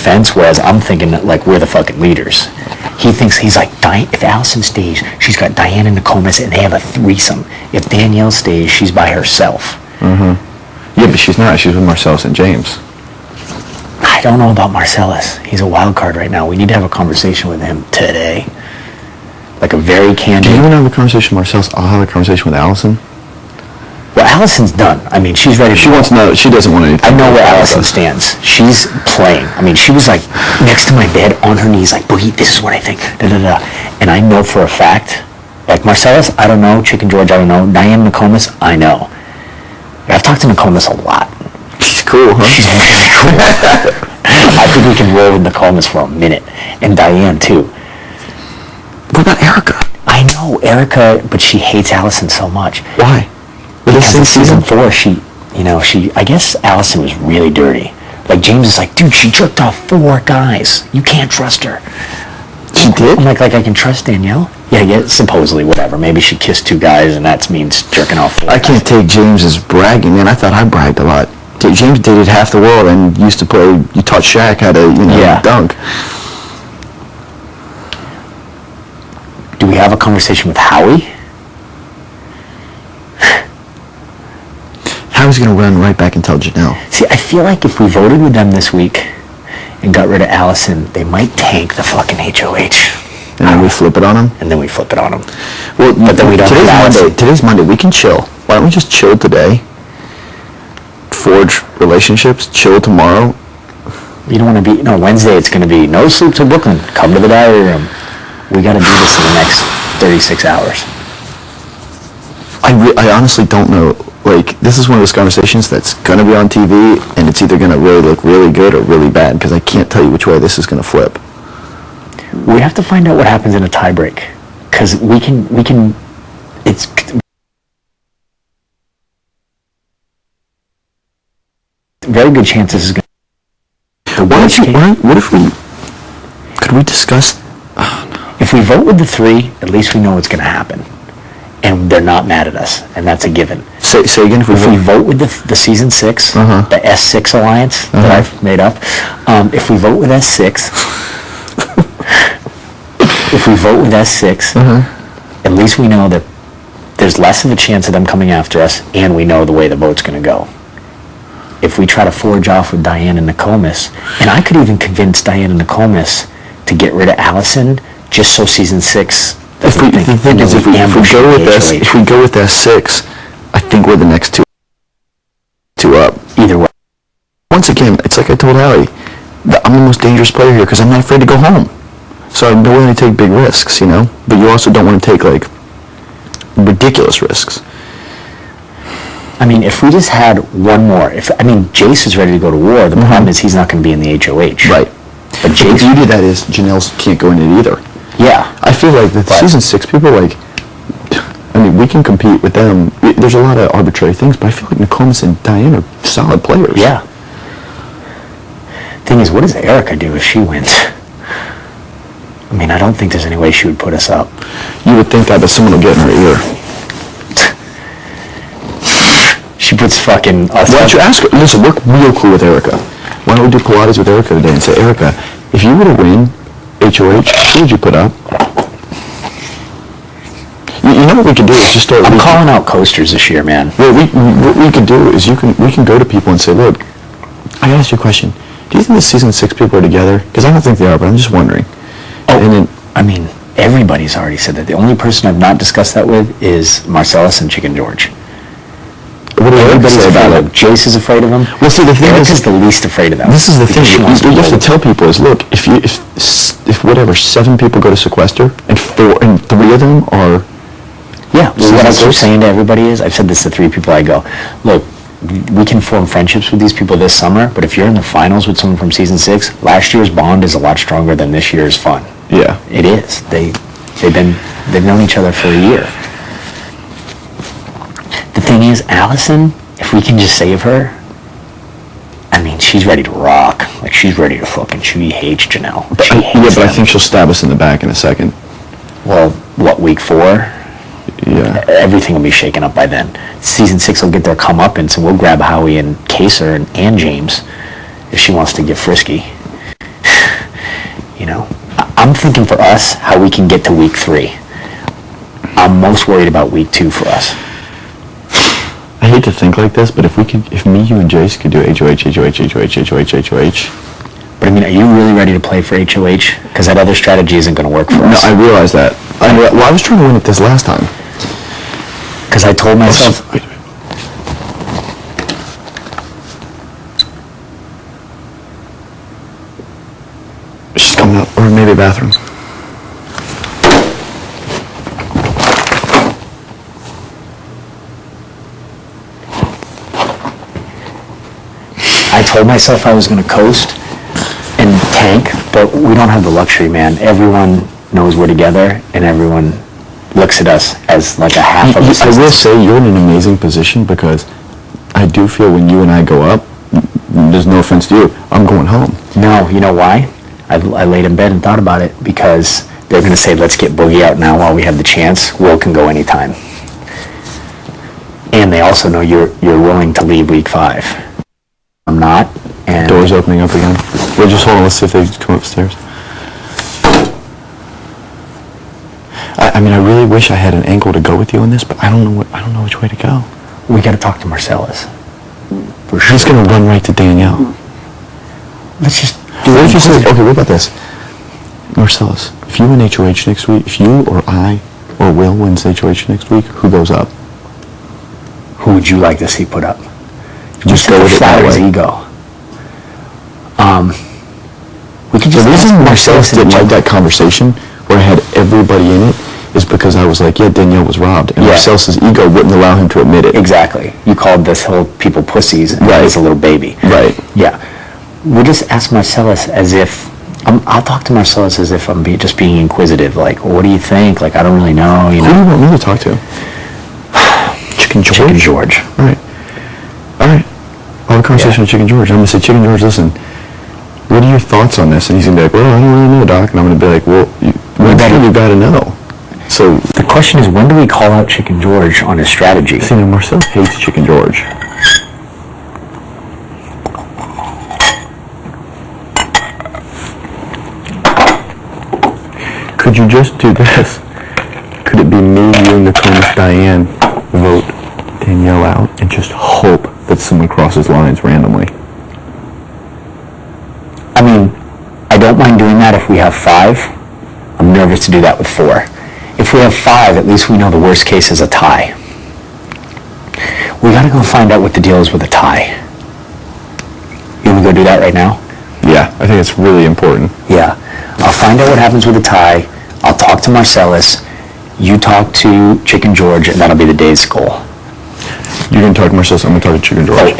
defense, whereas I'm thinking that, like, we're the fucking leaders. He thinks, he's like, if Allison stays, she's got Diane and Nokomis, and they have a threesome. If Danielle stays, she's by herself. Yeah, but she's not. She's with Marcellus and James. I don't know about Marcellus. He's a wild card right now. We need to have a conversation with him today. Like a very candid... Do you want to have a conversation with Marcellus? I'll have a conversation with Allison. Well, Allison's done. I mean, she's ready. She wants to know. She doesn't want anything. I know where Allison stands. She's playing. I mean, she was like next to my bed on her knees, like, Boogie, this is what I think. Da, da, da. And I know for a fact, like Marcellus, I don't know. Chicken George, I don't know. Diane Nokomis, I know. I've talked to Nokomis a lot. She's cool, huh? She's really cool. I think we can roll with Nokomis for a minute. And Diane, too. What about Erica? I know, Erica, but she hates Allison so much. Why? Because in season 4, I guess Allison was really dirty. Like, James is like, dude, she jerked off 4 guys. You can't trust her. She did? I'm like I can trust Danielle? Yeah, supposedly, whatever. Maybe she kissed 2 guys, and that means jerking off 4 I guys. can't take James as bragging, man. I thought I bragged a lot. James dated half the world and used to play, you taught Shaq how to, dunk. Do we have a conversation with Howie? Howie's going to run right back and tell Janelle. See, I feel like if we voted with them this week and got rid of Allison, they might tank the fucking HOH. And then we flip it on him? And then we flip it on them. Well, but then we don't Today's Monday. We can chill. Why don't we just chill today? Forge relationships. Chill tomorrow. You don't want to be... No, Wednesday it's going to be no sleep till Brooklyn. Come to the diary room. We got to do this in the next 36 hours. I honestly don't know. Like, this is one of those conversations that's going to be on TV, and it's either going to really look really good or really bad, because I can't tell you which way this is going to flip. We have to find out what happens in a tiebreak, because we can, it's... Very good chance this is going to... What if we... Could we discuss... Oh, no. If we vote with the 3, at least we know what's going to happen. And they're not mad at us, and that's a given. Say again. If we vote with the season 6, the S6 alliance that I've made up, if we vote with S6, at least we know that there's less of a chance of them coming after us, and we know the way the vote's going to go. If we try to forge off with Diane and Nokomis, and I could even convince Diane and Nokomis to get rid of Allison, just so season 6. If we go with S6, I think we're the next two up. Either way. Once again, it's like I told Allie, I'm the most dangerous player here because I'm not afraid to go home. So I'm willing to take big risks, But you also don't want to take, like, ridiculous risks. I mean, if we just had one more, Jace is ready to go to war. The problem is he's not going to be in the HOH. Right. But the beauty of that is Janelle can't go in it either. Yeah. I feel like the season 6 people, we can compete with them. There's a lot of arbitrary things, but I feel like Nokomis and Diane are solid players. Yeah. Thing is, what does Erica do if she wins? I don't think there's any way she would put us up. You would think that, but someone will get in her ear. She puts fucking... Why don't you ask her? Listen, we're real cool with Erica. Why don't we do Pilates with Erica today and say, Erica, if you were to win HOH, who would you put up? You know what we could do is just start... I'm calling out coasters this year, man. Well, what we could do is we can go to people and say, look, I gotta ask you a question. Do you think the season 6 people are together? Because I don't think they are, but I'm just wondering. Everybody's already said that. The only person I've not discussed that with is Marcellus and Chicken George. What do everybody's afraid of him? Jace is afraid of him. Well, see, the thing Erica's the least afraid of them. This is the thing. What you have to tell people is, look, if 7 people go to sequester and 3 of them are... Yeah, what I keep saying to everybody is, I've said this to 3 people, I go, look, we can form friendships with these people this summer, but if you're in the finals with someone from season 6, last year's bond is a lot stronger than this year's fun. Yeah. It is. They've known each other for a year. The thing is, Allison, if we can just save her, she's ready to rock. Like, she's ready to fucking... She hates Janelle. But I think she'll stab us in the back in a second. Well, what, week 4? Yeah. Everything will be shaken up by then. Season 6 will get their comeuppance, and we'll grab Howie and Kaser and James if she wants to get frisky. You know, I'm thinking for us how we can get to week 3. I'm most worried about week 2 for us. I hate to think like this, but if me, you, and Jace could do HOH, But I mean, are you really ready to play for HOH? Because that other strategy isn't going to work for No, us. I realize that. I was trying to win at this last time. Because I told myself... Wait. She's coming up, or maybe bathroom. I told myself I was going to coast and tank, but we don't have the luxury, man. Everyone knows we're together, and everyone looks at us as like a half of a I will say you're in an amazing position because I do feel when you and I go up, there's no offense to you, I'm going home. No, you know why? I laid in bed and thought about it because they're going to say, let's get Boogie out now while we have the chance. Will can go anytime. And they also know you're willing to leave week 5. I'm not. And Doors opening up again. Well, just hold on, let's see if they come upstairs. I mean, I really wish I had an angle to go with you on this, but I don't know which way to go. we got to talk to Marcellus. For sure. He's going to run right to Danielle. Let's just What if you say, okay, what about this? Marcellus, if you win HOH next week, if you or I or Will wins HOH next week, who goes up? Who would you like to see put up? Just go with it that his way. ego. We could The just reason ask Marcellus didn't like that conversation where I had everybody in it is because I was like, yeah, Danielle was robbed. And Yeah. Marcellus's ego wouldn't allow him to admit it. Exactly. You called this whole people pussies, and Right. he's a little baby. Right. Yeah. We just ask Marcellus as if I'll talk to Marcellus as if I'm just being inquisitive. Like, well, what do you think? Like, I don't really know. You Who do you know. want me to talk to? Chicken George? Chicken George. All right. All right. I'll have a conversation with Chicken George. I'm going to say, Chicken George, listen, what are your thoughts on this? And he's going to be like, well, I don't really know, Doc. And I'm going to be like, well, you got to know. So, The question is, when do we call out Chicken George on his strategy? see, now Marcel hates Chicken George. Could you just do this? Could it be me, you, and Nicomas Diane vote Danielle out and just hope that someone crosses lines randomly? I mean, I don't mind doing that if we have 5. I'm nervous to do that with 4. If we have 5, at least we know the worst case is a tie. We gotta go find out what the deal is with a tie. You want me to go do that right now? Yeah, I think it's really important. Yeah. I'll find out what happens with the tie. I'll talk to Marcellus. You talk to Chicken George, and that'll be the day's goal. You're going to talk to Marcellus, I'm going to talk to Chicken George. Oh,